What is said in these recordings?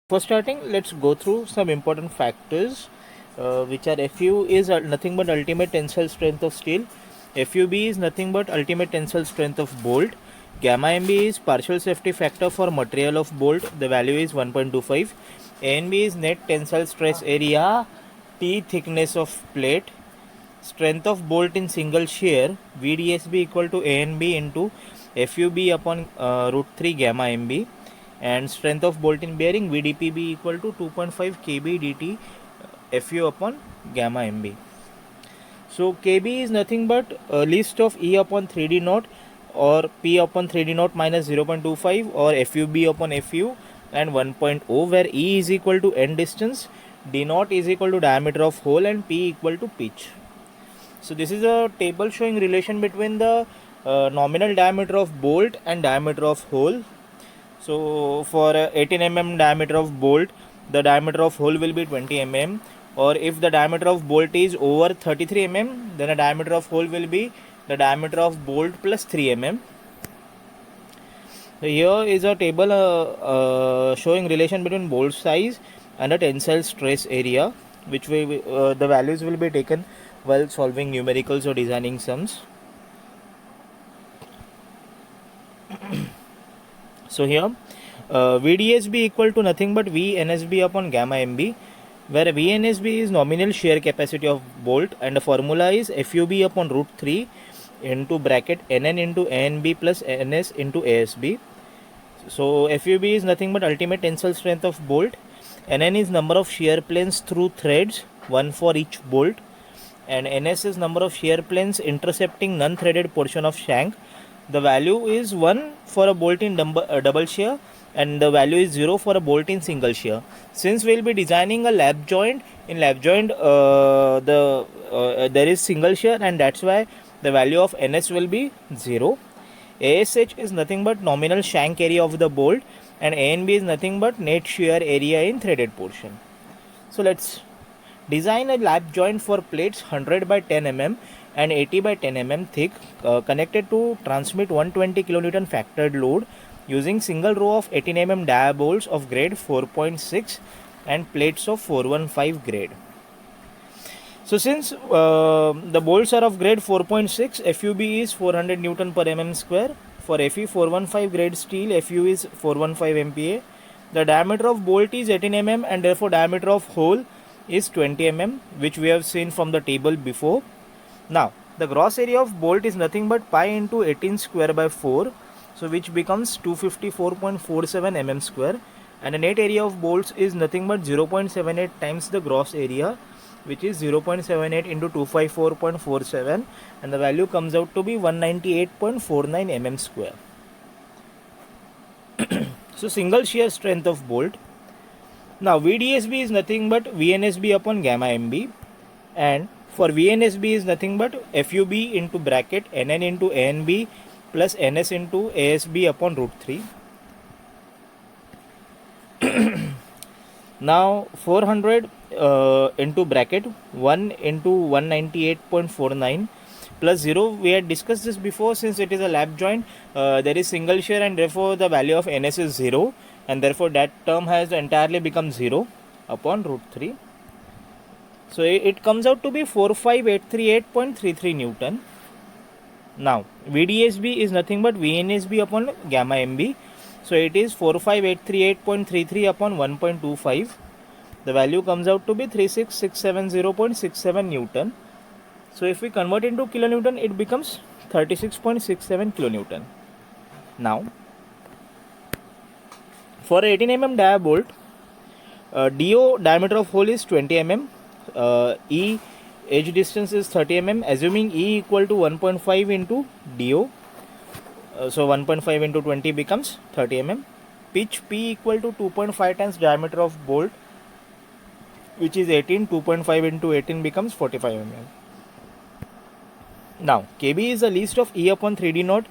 For starting, let's go through some important factors, which are Fu is nothing but ultimate tensile strength of steel, FUB is nothing but ultimate tensile strength of bolt, gamma MB is partial safety factor for material of bolt, the value is 1.25, ANB is net tensile stress area, T thickness of plate, strength of bolt in single shear, VDSB equal to ANB into FUB upon root 3 gamma MB, and strength of bolt in bearing VDPB equal to 2.5 kb dt Fu upon gamma MB. So kb is nothing but a list of E upon 3d naught or P upon 3d naught minus 0.25 or FUB upon FU and 1.0, where E is equal to end distance, d naught is equal to diameter of hole, and P equal to pitch. So this is a table showing relation between the nominal diameter of bolt and diameter of hole. So for 18 mm diameter of bolt, the diameter of hole will be 20 mm, or if the diameter of bolt is over 33 mm, then the diameter of hole will be the diameter of bolt plus 3 mm. So here is a table showing relation between bolt size and the tensile stress area, which the values will be taken while solving numericals or designing sums. So here VDSB equal to nothing but VNSB upon gamma MB, where VNSB is nominal shear capacity of bolt and the formula is FUB upon root 3 into bracket NN into ANB plus NS into ASB. So FUB is nothing but ultimate tensile strength of bolt, NN is number of shear planes through threads, one for each bolt, and NS is number of shear planes intercepting non-threaded portion of shank. The value is 1 for a bolt in double shear and the value is 0 for a bolt in single shear. Since we will be designing a lap joint, in lap joint there is single shear, and that's why the value of NS will be 0. ASH is nothing but nominal shank area of the bolt, and ANB is nothing but net shear area in threaded portion. So let's design a lap joint for plates 100 by 10 mm and 80 by 10 mm thick, connected to transmit 120 kN factored load using single row of 18 mm dia bolts of grade 4.6 and plates of 415 grade. So since the bolts are of grade 4.6, FUB is 400 Newton per mm square. For Fe 415 grade steel, FU is 415 MPa. The diameter of bolt is 18 mm and therefore diameter of hole is 20 mm, which we have seen from the table before. Now the gross area of bolt is nothing but pi into 18 square by 4, so which becomes 254.47 mm square, and the net area of bolts is nothing but 0.78 times the gross area, which is 0.78 into 254.47, and the value comes out to be 198.49 mm square. So single shear strength of bolt. Now VDSB is nothing but VNSB upon gamma MB, and for VNSB is nothing but FUB into bracket NN into ANB plus NS into ASB upon root 3. Now 400 into bracket 1 into 198.49 plus 0, we had discussed this before. Since it is a lap joint, there is single shear and therefore the value of NS is 0, and therefore that term has entirely become 0 upon root 3. So it comes out to be 45838.33 Newton. Now VDSB is nothing but VNSB upon gamma MB. So it is 45838.33 upon 1.25. The value comes out to be 36670.67 Newton. So if we convert into kilonewton, it becomes 36.67 kilonewton. Now for 18 mm dia bolt, DO diameter of hole is 20 mm, E edge distance is 30 mm, assuming E equal to 1.5 into DO. So 1.5 into 20 becomes 30 mm. Pitch P equal to 2.5 times diameter of bolt, which is 18. 2.5 into 18 becomes 45 mm. Now KB is the least of E upon 3d naught,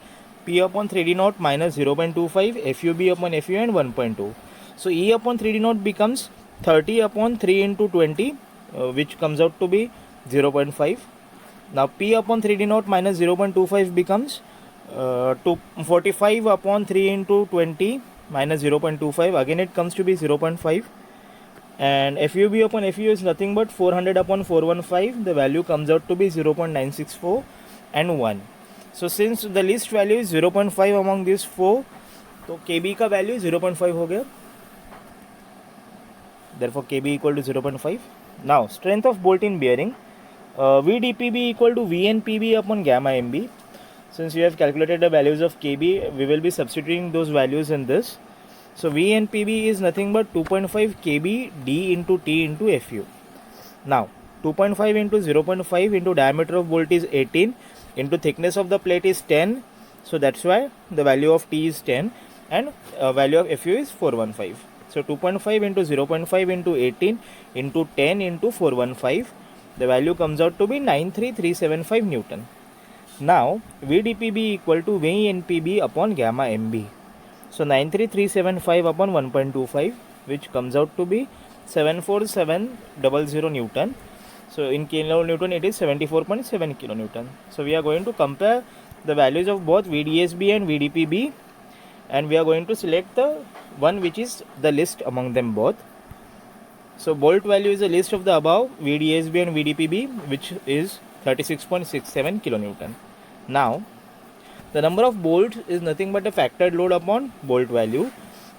P upon 3d naught minus 0.25, FUB upon FU and 1.2. So E upon 3d naught becomes 30 upon 3 into 20, which comes out to be 0.5. Now P upon 3d naught minus 0.25 becomes 45 upon 3 into 20, minus 0.25, again it comes to be 0.5, and FUB upon FU is nothing but 400 upon 415, the value comes out to be 0.964 and 1. So since the least value is 0.5 among these 4, तो KB का value 0.5 हो गया, therefore KB equal to 0.5. Now strength of bolt in bearing, VDPB equal to VNPB upon gamma MB. Since we have calculated the values of KB, we will be substituting those values in this. So VNPB is nothing but 2.5 KB D into T into FU. Now 2.5 into 0.5 into diameter of bolt is 18 into thickness of the plate is 10. So that's why the value of T is 10 and value of FU is 415. So 2.5 into 0.5 into 18 into 10 into 415. The value comes out to be 93375 Newton. Now VDPB equal to VNPB upon gamma MB. So 93375 upon 1.25, which comes out to be 74700 Newton. So in kilonewton it is 74.7 kilonewton. So we are going to compare the values of both VDSB and VDPB, and we are going to select the one which is the least among them both. So bolt value is the least of the above, VDSB and VDPB, which is 36.67 kilonewton. Now the number of bolts is nothing but a factored load upon bolt value.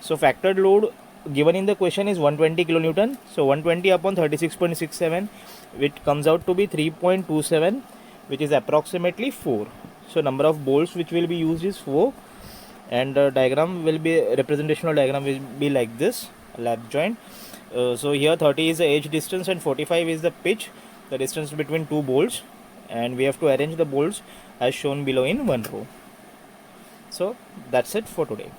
So factored load given in the question is 120 kilonewton. So 120 upon 36.67, which comes out to be 3.27, which is approximately 4. So number of bolts which will be used is 4, and the diagram will be, representational diagram will be like this, lap joint. So here 30 is the edge distance and 45 is the pitch, the distance between two bolts, and we have to arrange the bolts as shown below in one row. So that's it for today.